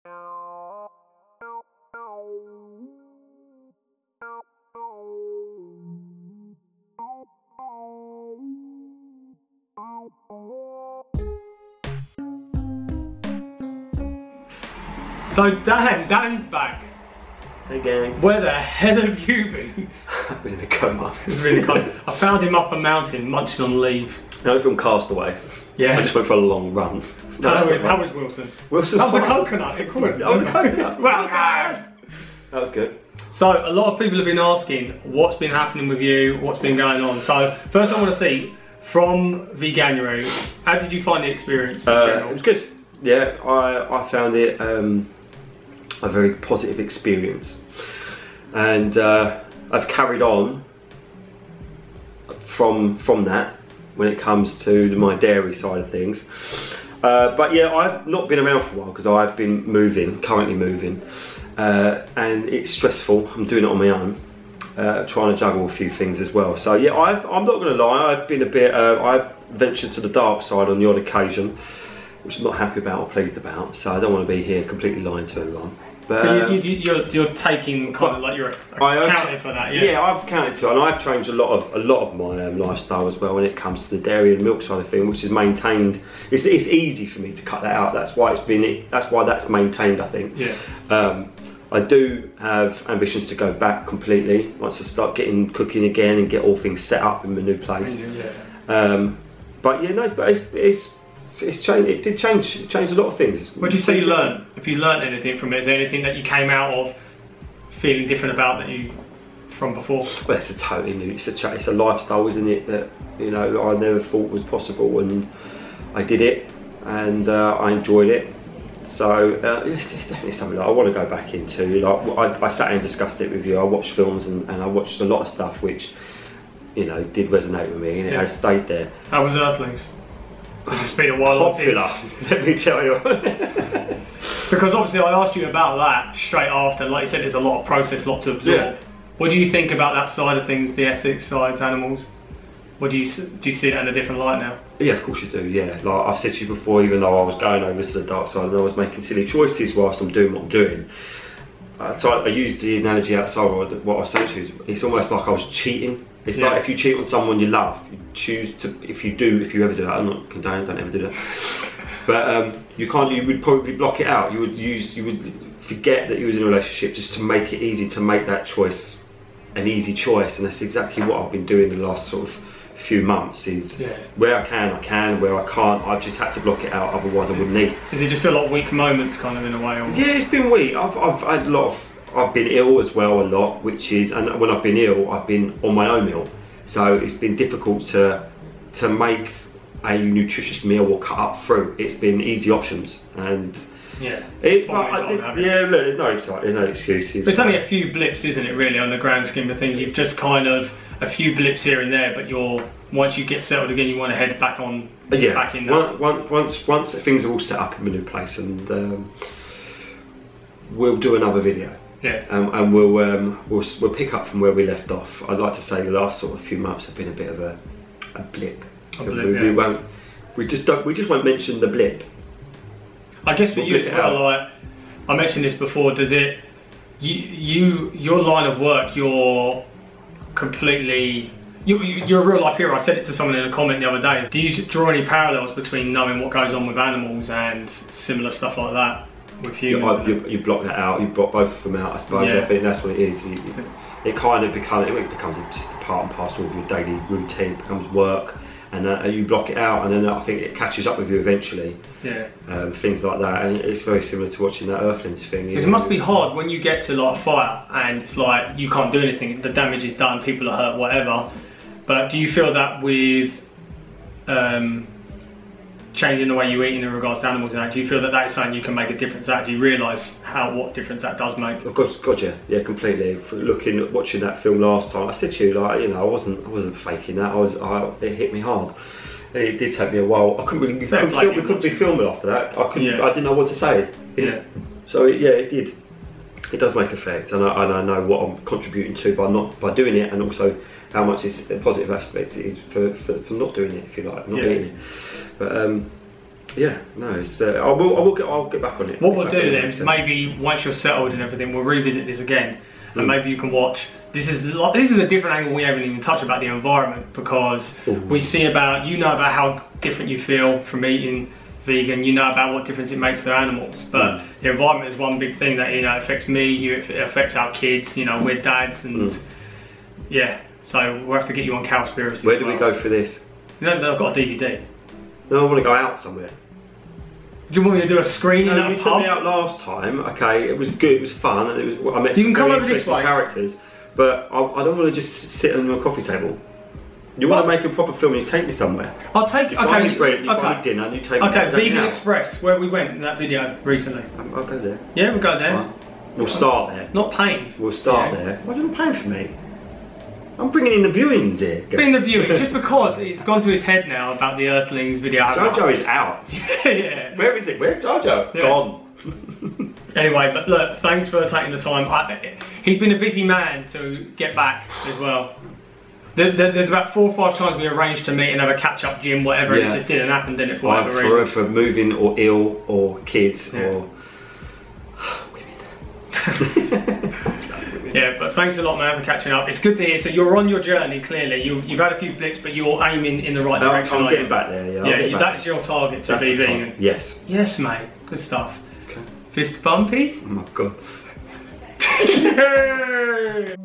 So Dan's back. Hey gang. Where the hell have you been? I've been in a coma. Really cold. I found him up a mountain munching on leaves. No, from Castaway. Yeah. I just went for a long run. No, how was Wilson? Wilson's That was fine. a coconut. It couldn't. Oh, the coconut. Well done. That was good. So a lot of people have been asking what's been happening with you, what's been going on. So first I want to see, from Veganuary, how did you find the experience in general? It was good. Yeah, I found it a very positive experience, and I've carried on from that when it comes to my dairy side of things. But yeah, I've not been around for a while because I've been currently moving, and it's stressful. I'm doing it on my own, trying to juggle a few things as well. So yeah, I'm not going to lie, I've been a bit, I've ventured to the dark side on the odd occasion, which I'm not happy about or pleased about, so I don't want to be here completely lying to everyone. But you're taking kind of like you're accounting for that, yeah. Yeah, I've accounted to it, and I've changed a lot of my lifestyle as well when it comes to the dairy and milk side of thing, which is maintained. It's easy for me to cut that out. That's why that's maintained, I think. Yeah. I do have ambitions to go back completely once I start cooking again and get all things set up in my new place. Yeah. But yeah, no, it's changed. It did change. It changed a lot of things. What do you say you learned? If you learned anything from it, is there anything that you came out of feeling different about that you from before? Well, it's a totally new. It's a lifestyle, isn't it? That I never thought was possible, and I did it, and I enjoyed it. So it's definitely something that I want to go back into. Like I sat and discussed it with you. I watched films and I watched a lot of stuff which did resonate with me, and it has stayed there. How was Earthlings? Because it's been a while. Popular, let me tell you. Because obviously I asked you about that straight after. Like you said, there's a lot of process, a lot to absorb. Yeah. What do you think about that side of things, the ethics sides, animals? What do you see it in a different light now? Yeah, of course you do. Yeah, like I've said to you before, even though I was going over to the dark side and I was making silly choices whilst I'm doing what I'm doing. So I used the analogy outside. What I was saying to you is, it's almost like I was cheating. It's like if you cheat on someone you love, you choose to. If you ever do that, I'm not condoning, don't ever do that. But you would probably block it out. You would forget that you was in a relationship just to make it easy to make that choice an easy choice, and that's exactly what I've been doing the last sort of few months. Is where I can, where I can't, I've just had to block it out. Otherwise, I wouldn't eat. Does it just feel like weak moments, kind of in a way? Or? Yeah, it's been weak. I've had a lot of. I've been ill as well a lot, and when I've been ill, I've been on my own meal. So it's been difficult to make a nutritious meal or cut up fruit. It's been easy options, and look, there's no excuses. But it's only a few blips, isn't it? Really, on the grand scheme of things, you've just kind of a few blips here and there. But once you get settled again, you want to head back on. Yeah, back in that. Once things are all set up in the new place, and we'll do another video. Yeah. And we'll pick up from where we left off. I'd like to say the last sort of few months have been a bit of a blip. We just won't mention the blip. I guess for you as well, like I mentioned this before, does it your line of work, you're completely you're a real life hero. I said it to someone in a comment the other day. Do you draw any parallels between knowing what goes on with animals and similar stuff like that? With humans, you block that out. You block both of them out. I suppose. I think that's what it is. It kind of becomes just a part and parcel of your daily routine. It becomes work, and you block it out, and then I think it catches up with you eventually. Yeah. Things like that, and it's very similar to watching that Earthlings thing. Because it must be hard when you get to like a fire and it's like you can't do anything. The damage is done. People are hurt. Whatever. But do you feel that with changing the way you eat in regards to animals and that, do you feel that that is something you can make a difference at? Do you realise what difference that does make? Of course, God, yeah, completely. Watching that film last time, I said to you, like, I wasn't faking that. It hit me hard. It did take me a while. I couldn't really. We couldn't be filming after that. I didn't know what to say. Yeah. So it did. It does make effect, and I know what I'm contributing to by doing it, and also how much it's a positive aspect it is for not doing it, if you like, not eating it. But Yeah, no, it's, I'll get back on it. What we'll do then, maybe once you're settled and everything, we'll revisit this again, and maybe you can watch. This is a different angle we haven't even touched about the environment, because we see about, you know about how different you feel from eating vegan, you know about what difference it makes to animals, but the environment is one big thing that, you know, affects me, it affects our kids, you know, we're dads, and yeah, so we'll have to get you on Cowspiracy. Where do we go for this? No, I've got a DVD. No, I want to go out somewhere. Do you want me to do a screening at a pub? You took me out last time, okay, it was good, it was fun, and it was, I met some very interesting characters, but I don't want to just sit on your coffee table. You want to make a proper film and you take me somewhere. I'll take it, okay. Buy me bread, you buy me dinner, and you take me okay, Vegan Express, where we went in that video recently. I'll go there. Yeah, we'll go there. Fine. We'll start there. Not paying. We'll start there. Why are you not paying for me? I'm bringing in the viewings here. Bring the viewing, just because it's gone to his head now about the Earthlings video. Jojo is out. Yeah. Where is it? Where's Jojo? Yeah. Gone. Anyway, but look, thanks for taking the time. He's been a busy man to get back as well. There's about 4 or 5 times we arranged to meet and have a catch-up gym, whatever, and it just didn't happen, did it, for whatever reason? For moving or ill or kids or women. Yeah, but thanks a lot, man, for catching up. It's good to hear. So you're on your journey, clearly. You've had a few blips, but you're aiming in the right direction. I'm getting back there, yeah. That's your target, to be vegan. Yes. Yes, mate. Good stuff. Okay. Fist bumpy? Oh my God. Yeah.